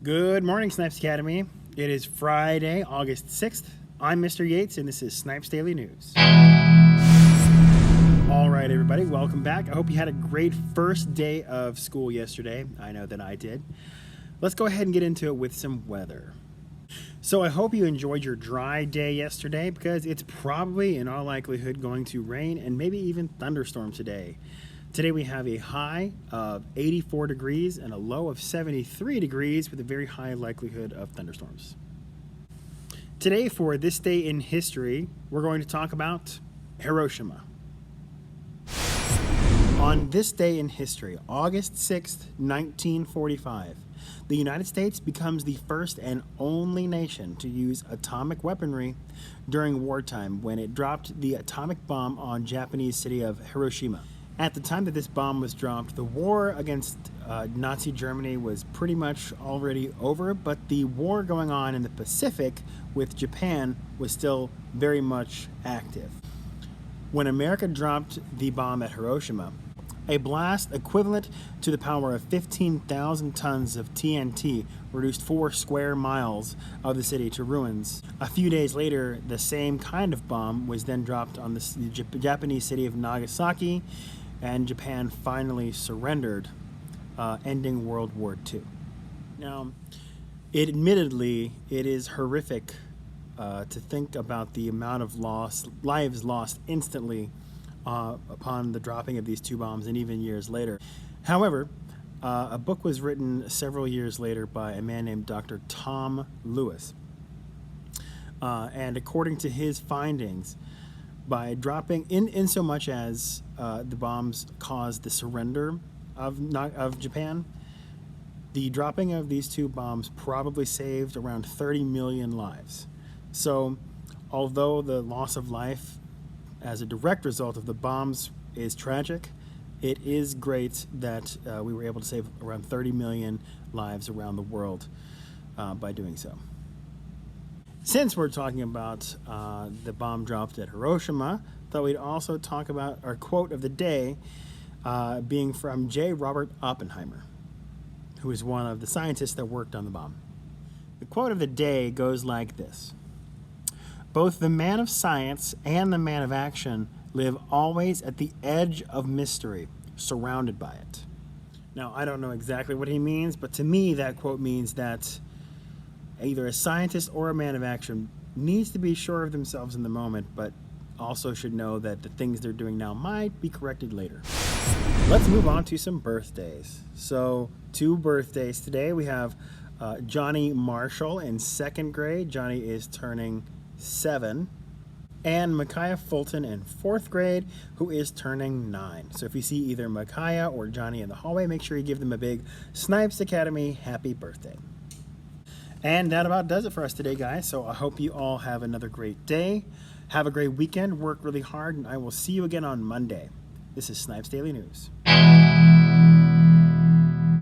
Good morning, Snipes Academy. It is Friday, August 6th. I'm Mr. Yates, and this is Snipes Daily News. All right, everybody, welcome back. I hope you had a great first day of school yesterday. I know that I did. Let's go ahead and get into it with some weather. So I hope you enjoyed your dry day yesterday because it's probably in all likelihood going to rain and maybe even thunderstorm today. Today we have a high of 84 degrees and a low of 73 degrees with a very high likelihood of thunderstorms. Today, for this day in history, we're going to talk about Hiroshima. On this day in history, August 6th, 1945, the United States becomes the first and only nation to use atomic weaponry during wartime when it dropped the atomic bomb on Japanese city of Hiroshima. At the time that this bomb was dropped, the war against Nazi Germany was pretty much already over, but the war going on in the Pacific with Japan was still very much active. When America dropped the bomb at Hiroshima, a blast equivalent to the power of 15,000 tons of TNT reduced 4 square miles of the city to ruins. A few days later, the same kind of bomb was then dropped on the Japanese city of Nagasaki, and Japan finally surrendered, ending World War II. Now, admittedly, it is horrific to think about the amount of lives lost instantly upon the dropping of these two bombs and even years later. However, a book was written several years later by a man named Dr. Tom Lewis. And according to his findings, by dropping in so much as the bombs caused the surrender of Japan, the dropping of these two bombs probably saved around 30 million lives. So although the loss of life as a direct result of the bombs is tragic, it is great that we were able to save around 30 million lives around the world by doing so. Since we're talking about the bomb dropped at Hiroshima, thought we'd also talk about our quote of the day being from J. Robert Oppenheimer, who is one of the scientists that worked on the bomb. The quote of the day goes like this: "Both the man of science and the man of action live always at the edge of mystery, surrounded by it." Now, I don't know exactly what he means, but to me that quote means that either a scientist or a man of action needs to be sure of themselves in the moment, but also should know that the things they're doing now might be corrected later. Let's move on to some birthdays. So, 2 birthdays today. We have Johnny Marshall in 2nd grade. Johnny is turning 7. And Micaiah Fulton in 4th grade, who is turning 9. So if you see either Micaiah or Johnny in the hallway, make sure you give them a big Snipes Academy happy birthday. And that about does it for us today, guys. So I hope you all have another great day. Have a great weekend, work really hard, and I will see you again on Monday. This is Snipes Daily News.